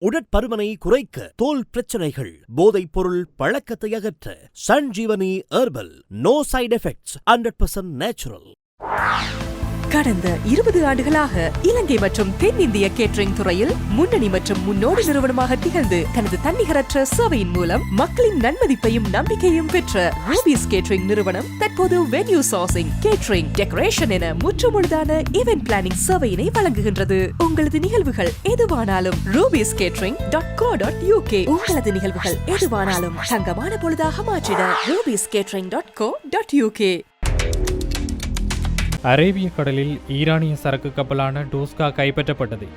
உடற்பருமனை குறைக்க, தோல் பிரச்சனைகள், போதைப் பொருள் பழக்கத்தை அகற்ற Sanjeevani herbal. No side effects, 100% natural. கடந்த 20 ஆண்டுகளாக இலங்கை மற்றும் தென்னிந்திய கேட்டரிங் துறையில் முன்னணி மற்றும் முன்னோடி நிறுவனமாக திகழ்ந்து தனது தன்னிகரற்ற சேவையின் மூலம் மக்களின் நன்மதிப்பையும் நம்பிக்கையும் பெற்ற ரூபீஸ் கேட்டரிங் நிறுவனம் தற்போது வென்யூ சோர்சிங், கேட்டரிங், டெக்கரேஷன் என முற்றுமுழுதான ஈவென்ட் பிளானிங் சேவையினை வழங்குகின்றது. உங்களது நிகழ்வுகள் எதுவானாலும் rubiescatering.co.uk. உங்களது நிகழ்வுகள் எதுவானாலும் தங்கமான பொழுதாக மாற்றிட rubiescatering.co.uk. அரேபிய கடலில் ஈரானிய சரக்கு கப்பலான டூஸ்கா கைப்பற்றப்பட்டது.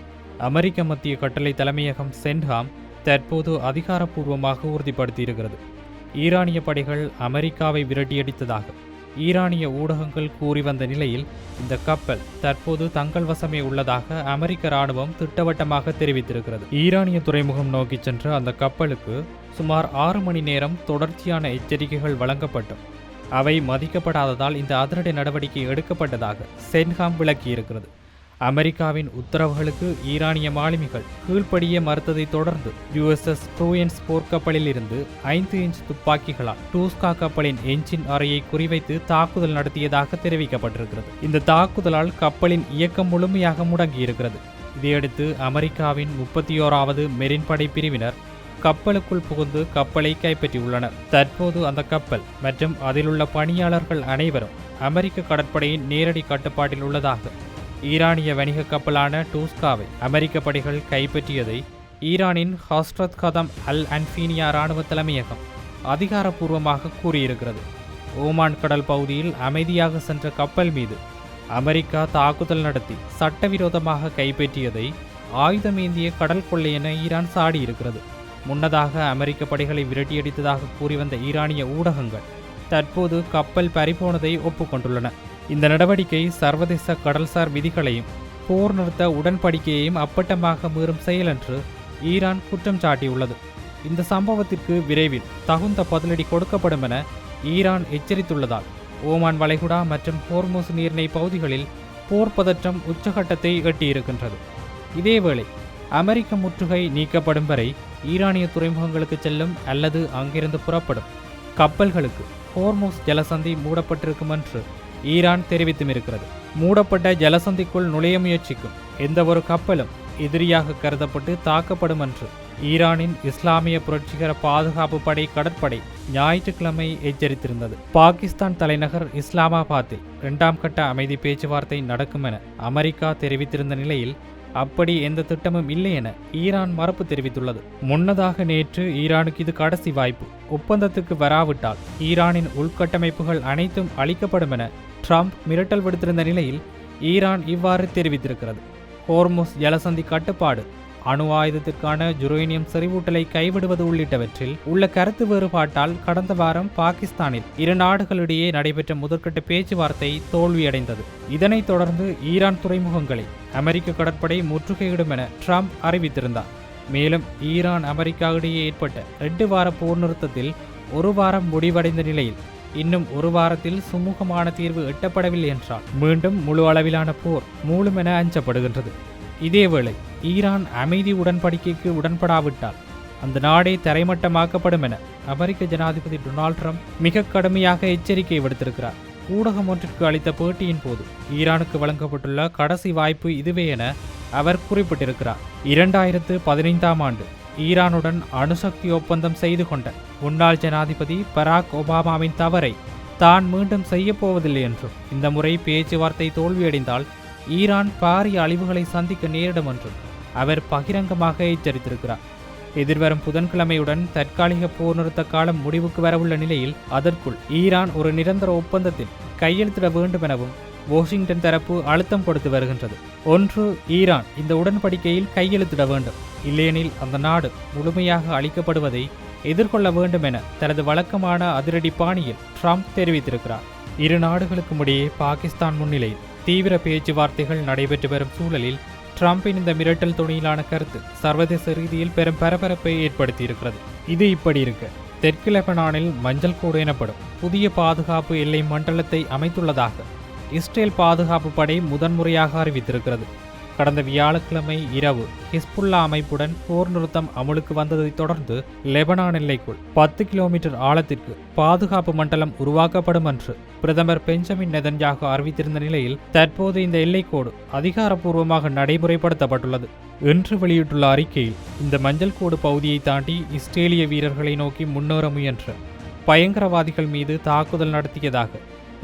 அமெரிக்க மத்திய கட்டளை தலைமையகம் சென்ஹாம் தற்போது அதிகாரப்பூர்வமாக உறுதிப்படுத்தியிருக்கிறது. ஈரானிய படைகள் அமெரிக்காவை விரட்டியடித்ததாக ஈரானிய ஊடகங்கள் கூறி வந்த நிலையில் இந்த கப்பல் தற்போது தங்கள் வசமே உள்ளதாக அமெரிக்க இராணுவம் திட்டவட்டமாக தெரிவித்திருக்கிறது. ஈரானிய துறைமுகம் நோக்கி சென்ற அந்த கப்பலுக்கு சுமார் 6 மணி நேரம் தொடர்ச்சியான எச்சரிக்கைகள் வழங்கப்பட்டும் அவை மதிக்கப்படாததால் இந்த அதிரடி நடவடிக்கை எடுக்கப்பட்டதாக சென்ஹாம் விளக்கியிருக்கிறது. அமெரிக்காவின் உத்தரவுகளுக்கு ஈரானிய மாலுமிகள் கீழ்ப்படிய மறுத்ததை தொடர்ந்து USS ட்ரூயன்ஸ் போர்க்கப்பலில் இருந்து 5 இன்ச் துப்பாக்கிகளால் டூஸ்கா கப்பலின் என்ஜின் அறையை குறிவைத்து தாக்குதல் நடத்தியதாக தெரிவிக்கப்பட்டிருக்கிறது. இந்த தாக்குதலால் கப்பலின் இயக்கம் முழுமையாக முடங்கியிருக்கிறது. இதையடுத்து அமெரிக்காவின் 31வது மெரின் படை பிரிவினர் கப்பலுக்குள் புகுந்து கப்பலை கைப்பற்றியுள்ளனர். தற்போது அந்த கப்பல் மற்றும் அதிலுள்ள பணியாளர்கள் அனைவரும் அமெரிக்க கடற்படையின் நேரடி கட்டுப்பாட்டில் உள்ளதாக ஈரானிய வணிக கப்பலான டூஸ்காவை அமெரிக்க படைகள் கைப்பற்றியதை ஈரானின் ஹஸ்ரத் கதம் அல் அன்ஃபீனியா இராணுவ தலைமையகம் அதிகாரப்பூர்வமாக கூறியிருக்கிறது. ஓமான் கடல் பகுதியில் அமைதியாக சென்ற கப்பல் மீது அமெரிக்கா தாக்குதல் நடத்தி சட்டவிரோதமாக கைப்பற்றியதை ஆயுதமேந்திய கடல் கொள்ளை என ஈரான் சாடியிருக்கிறது. முன்னதாக அமெரிக்க படைகளை விரட்டியடித்ததாக கூறி வந்த ஈரானிய ஊடகங்கள் தற்போது கப்பல் பறிபோனதை ஒப்புக்கொண்டுள்ளன. இந்த நடவடிக்கை சர்வதேச கடல்சார் விதிகளையும் போர் நிறுத்த உடன்படிக்கையையும் அப்பட்டமாக மீறும் செயல் என்று ஈரான் குற்றம் சாட்டியுள்ளது. இந்த சம்பவத்திற்கு விரைவில் தகுந்த பதிலடி கொடுக்கப்படும் என ஈரான் எச்சரித்துள்ளதால் ஓமான் வளைகுடா மற்றும் ஹோர்முஸ் நீர்நிலை பகுதிகளில் போர் பதற்றம் உச்சகட்டத்தை எட்டியிருக்கின்றது. இதேவேளை அமெரிக்க முற்றுகை நீக்கப்படும் வரை ஈரானிய துறைமுகங்களுக்கு செல்லும் அல்லது அங்கிருந்து புறப்படும் கப்பல்களுக்கு ஹோர்முஸ் ஜலசந்தி மூடப்பட்டிருக்கும் என்று ஈரான் தெரிவித்தும் இருக்கிறது. மூடப்பட்ட ஜலசந்திக்குள் நுழைய முயற்சிக்கும் எந்த ஒரு கப்பலும் எதிரியாக கருதப்பட்டு தாக்கப்படும் என்று ஈரானின் இஸ்லாமிய புரட்சிகர பாதுகாப்பு படை கடற்படை ஞாயிற்றுக்கிழமை எச்சரித்திருந்தது. பாகிஸ்தான் தலைநகர் இஸ்லாமாபாத்தில் 2ஆம் கட்ட அமைதி பேச்சுவார்த்தை நடக்கும் என அமெரிக்கா தெரிவித்திருந்த நிலையில் அப்படி எந்த திட்டமும் இல்லை என ஈரான் மறுப்பு தெரிவித்துள்ளது. முன்னதாக நேற்று ஈரானுக்கு இது கடைசி வாய்ப்பு, ஒப்பந்தத்துக்கு வராவிட்டால் ஈரானின் உள்கட்டமைப்புகள் அனைத்தும் அளிக்கப்படும் என ட்ரம்ப் மிரட்டல் விடுத்திருந்த நிலையில் ஈரான் இவ்வாறு தெரிவித்திருக்கிறது. ஹோர்முஸ் ஜலசந்தி கட்டுப்பாடு, அணு ஆயுதத்திற்கான யுரேனியம் செறிவூட்டலை கைவிடுவது உள்ளிட்டவற்றில் உள்ள கருத்து வேறுபாட்டால் கடந்த வாரம் பாகிஸ்தானில் 2 நாடுகளிடையே நடைபெற்ற முதற்கட்ட பேச்சுவார்த்தை தோல்வியடைந்தது. இதனைத் தொடர்ந்து ஈரான் துறைமுகங்களை அமெரிக்க கடற்படை முற்றுகையிடும் என ட்ரம்ப் அறிவித்திருந்தார். மேலும் ஈரான் அமெரிக்கா இடையே ஏற்பட்ட 2 வார போர் நிறுத்தத்தில் 1 வாரம் முடிவடைந்த நிலையில் இன்னும் 1 வாரத்தில் சுமூகமான தீர்வு எட்டப்படவில்லை என்றால் மீண்டும் முழு அளவிலான போர் மூளும் என அஞ்சப்படுகின்றது. இதேவேளை ஈரான் அமைதி உடன்படிக்கைக்கு உடன்படாவிட்டால் அந்த நாடே தரைமட்டமாக்கப்படும் என அமெரிக்க ஜனாதிபதி டொனால்ட் ட்ரம்ப் மிக கடுமையாக எச்சரிக்கை விடுத்திருக்கிறார். ஊடகம் ஒன்றிற்கு அளித்த பேட்டியின் போது ஈரானுக்கு வழங்கப்பட்டுள்ள கடைசி வாய்ப்பு இதுவே என அவர் குறிப்பிட்டிருக்கிறார். 2015ஆம் ஆண்டு ஈரானுடன் அணுசக்தி ஒப்பந்தம் செய்து கொண்ட முன்னாள் ஜனாதிபதி பராக் ஒபாமாவின் தவறை தான் மீண்டும் செய்யப்போவதில்லை என்றும் இந்த முறை பேச்சுவார்த்தை தோல்வியடைந்தால் ஈரான் பாரிய அழிவுகளை சந்திக்க நேரிடும் என்றும் அவர் பகிரங்கமாக எச்சரித்திருக்கிறார். எதிர்வரும் புதன்கிழமையுடன் தற்காலிக போர் நிறுத்த காலம் முடிவுக்கு வரவுள்ள நிலையில் அதற்குள் ஈரான் ஒரு நிரந்தர ஒப்பந்தத்தில் கையெழுத்திட வேண்டும் எனவும் வாஷிங்டன் தரப்பு அழுத்தம் கொடுத்து வருகின்றது. ஒன்று, ஈரான் இந்த உடன்படிக்கையில் கையெழுத்திட வேண்டும், இல்லையெனில் அந்த நாடு முழுமையாக அளிக்கப்படுவதை எதிர்கொள்ள வேண்டும் என தனது வழக்கமான அதிரடி பாணியில் ட்ரம்ப் தெரிவித்திருக்கிறார். 2 நாடுகளுக்கும் இடையே பாகிஸ்தான் முன்னிலையில் தீவிர பேச்சுவார்த்தைகள் நடைபெற்று வரும் சூழலில் ட்ரம்பின் இந்த மிரட்டல் துணியிலான கருத்து சர்வதேச ரீதியில் பெரும் பரபரப்பை ஏற்படுத்தியிருக்கிறது. இது இப்படி இருக்க, தெற்கு லெபனானில் மஞ்சள் கோடு எனப்படும் புதிய பாதுகாப்பு எல்லை மண்டலத்தை அமைத்துள்ளதாக இஸ்ரேல் பாதுகாப்பு படை முதன்முறையாக அறிவித்திருக்கிறது. கடந்த வியாழக்கிழமை இரவு ஹிஸ்புல்லா அமைப்புடன் போர் நிறுத்தம் அமலுக்கு வந்ததைத் தொடர்ந்து லெபனான் எல்லைக்குள் 10 கிலோமீட்டர் ஆழத்திற்கு பாதுகாப்பு மண்டலம் உருவாக்கப்படும் என்று பிரதமர் பெஞ்சமின் நெதன்யாகு அறிவித்திருந்த நிலையில் தற்போது இந்த எல்லைக்கோடு அதிகாரப்பூர்வமாக நடைமுறைப்படுத்தப்பட்டுள்ளது. இன்று வெளியிட்டுள்ள அறிக்கையில் இந்த மஞ்சள் கோடு பகுதியை தாண்டி இஸ்ரேலிய வீரர்களை நோக்கி முன்னேற முயன்ற பயங்கரவாதிகள் மீது தாக்குதல் நடத்தியதாக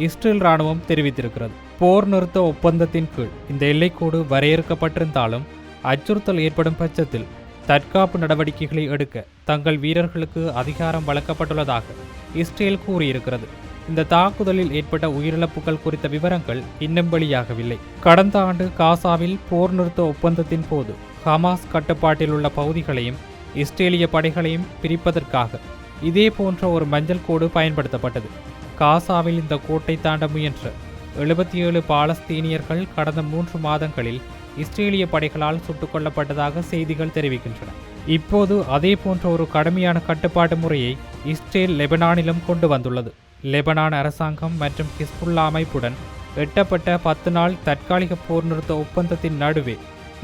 இஸ்ரேல் ராணுவம் தெரிவித்திருக்கிறது. போர் நிறுத்த ஒப்பந்தத்தின் கீழ் இந்த எல்லைக்கோடு வரையறுக்கப்பட்டிருந்தாலும் அச்சுறுத்தல் ஏற்படும் பட்சத்தில் தற்காப்பு நடவடிக்கைகளை எடுக்க தங்கள் வீரர்களுக்கு அதிகாரம் வழங்கப்பட்டுள்ளதாக இஸ்ரேல் கூறியிருக்கிறது. இந்த தாக்குதலில் ஏற்பட்ட உயிரிழப்புகள் குறித்த விவரங்கள் இன்னும் வெளியாகவில்லை. கடந்த ஆண்டு காசாவில் போர் நிறுத்த ஒப்பந்தத்தின் போது ஹமாஸ் கட்டுப்பாட்டில் உள்ள பகுதிகளையும் இஸ்ரேலிய படைகளையும் பிரிப்பதற்காக இதே போன்ற ஒரு மஞ்சள் கோடு பயன்படுத்தப்பட்டது. காசாவில் இந்த கோட்டை தாண்ட முயன்ற 77 பாலஸ்தீனியர்கள் கடந்த 3 மாதங்களில் இஸ்ரேலிய படைகளால் சுட்டுக் கொல்லப்பட்டதாக செய்திகள் தெரிவிக்கின்றன. இப்போது அதே போன்ற ஒரு கடுமையான கட்டுப்பாட்டு முறையை இஸ்ரேல் லெபனானிலும் கொண்டு வந்துள்ளது. லெபனான் அரசாங்கம் மற்றும் ஹிஸ்புல்லா அமைப்புடன் எட்டப்பட்ட 10 நாள் தற்காலிக போர் நிறுத்த ஒப்பந்தத்தின் நடுவே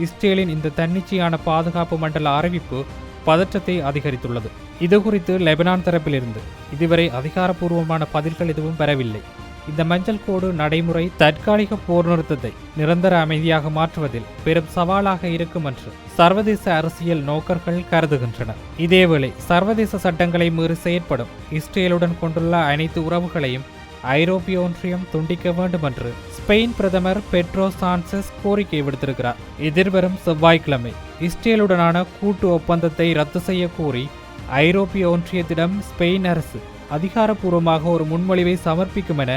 இஸ்ரேலின் இந்த தன்னிச்சையான பாதுகாப்பு மண்டல அறிவிப்பு பதற்றத்தை அதிகரித்துள்ளது. இதுகுறித்து லெபனான் தரப்பிலிருந்து இதுவரை அதிகாரப்பூர்வமான பதில்கள் எதுவும் பெறவில்லை. இந்த மஞ்சள் கோடு நடைமுறை தற்காலிக போர் நிறுத்தத்தை நிரந்தர அமைதியாக மாற்றுவதில் பெரும் சவாலாக இருக்கும் என்று சர்வதேச அரசியல் நோக்கர்கள் கருதுகின்றனர். இதேவேளை சர்வதேச சட்டங்களை மீறி செயற்படும் இஸ்ரேலுடன் கொண்டுள்ள அனைத்து உறவுகளையும் ஐரோப்பிய ஒன்றியம் துண்டிக்க வேண்டும் என்று ஸ்பெயின் பிரதமர் பெட்ரோ சான்செஸ் கோரிக்கை விடுத்திருக்கிறார். எதிர்வரும் செவ்வாய்க்கிழமை இஸ்ரேலுடனான கூட்டு ஒப்பந்தத்தை ரத்து செய்ய கோரி ஐரோப்பிய ஒன்றியத்திடம் ஸ்பெயின் அரசு அதிகாரப்பூர்வமாக ஒரு முன்மொழிவை சமர்ப்பிக்கும் என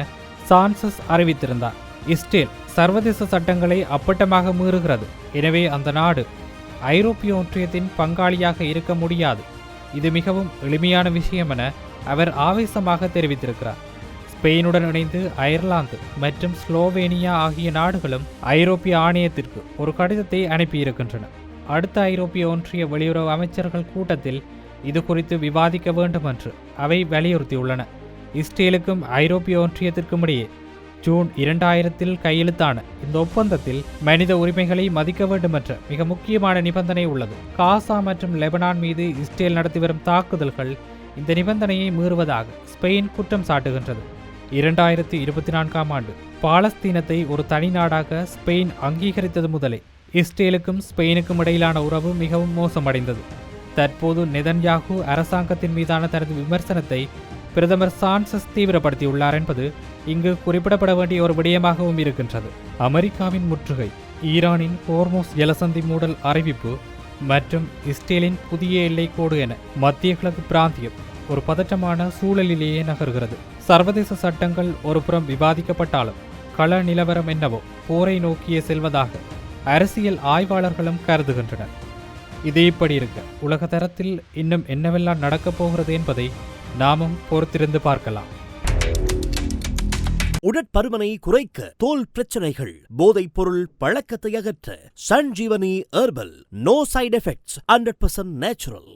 சான்செஸ் அறிவித்திருந்தார். இஸ்ரேல் சர்வதேச சட்டங்களை அப்பட்டமாக மீறுகிறது. எனவே அந்த நாடு ஐரோப்பிய ஒன்றியத்தின் பங்காளியாக இருக்க முடியாது. இது மிகவும் எளிமையான விஷயம் என அவர் ஆவேசமாக தெரிவித்திருக்கிறார். ஸ்பெயினுடன் இணைந்து அயர்லாந்து மற்றும் ஸ்லோவேனியா ஆகிய நாடுகளும் ஐரோப்பிய ஆணையத்திற்கு ஒரு கடிதத்தை அனுப்பியிருக்கின்றன. அடுத்த ஐரோப்பிய ஒன்றிய வெளியுறவு அமைச்சர்கள் கூட்டத்தில் இது குறித்து விவாதிக்க வேண்டும் என்று அவை வலியுறுத்தியுள்ளன. இஸ்ரேலுக்கும் ஐரோப்பிய ஒன்றியத்திற்கும் இடையே ஜூன் 2000 கையெழுத்தான இந்த ஒப்பந்தத்தில் மனித உரிமைகளை மதிக்க வேண்டும் என்ற மிக முக்கியமான நிபந்தனை உள்ளது. காசா மற்றும் லெபனான் மீது இஸ்ரேல் நடத்தி வரும் தாக்குதல்கள் இந்த நிபந்தனையை மீறுவதாக ஸ்பெயின் குற்றம் சாட்டுகின்றது. 2024 ஆண்டு பாலஸ்தீனத்தை ஒரு தனி நாடாக ஸ்பெயின் அங்கீகரித்தது முதலே இஸ்ரேலுக்கும் ஸ்பெயினுக்கும் இடையிலான உறவு மிகவும் மோசமடைந்தது. தற்போது நெதன்யாகு அரசாங்கத்தின் மீதான தனது விமர்சனத்தை பிரதமர் சான்செஸ் தீவிரப்படுத்தியுள்ளார் என்பது இங்கு குறிப்பிடப்பட வேண்டிய ஒரு விடயமாகவும் இருக்கின்றது. அமெரிக்காவின் முற்றுகை, ஈரானின் ஹோர்மோஸ் ஜலசந்தி மூடல் அறிவிப்பு மற்றும் இஸ்ரேலின் புதிய எல்லைக்கோடு என மத்திய கிழக்கு பிராந்தியம் ஒரு பதற்றமான சூழலிலேயே நகர்கிறது. சர்வதேச சட்டங்கள் ஒருபுறம் விவாதிக்கப்பட்டாலும் கள நிலவரம் என்னவோ போரை நோக்கியே செல்வதாக அரசியல் ஆய்வாளர்களும் கருதுகின்றனர். இது இப்படி இருக்க உலக தரத்தில் இன்னும் என்னவெல்லாம் நடக்கப் போகிறது என்பதை நாமும் பொறுத்திருந்து பார்க்கலாம். உடற்பருமனை குறைக்க, தோல் பிரச்சனைகள், போதைப் பொருள் பழக்கத்தை அகற்ற Sanjeevani herbal. No side effects, 100% natural.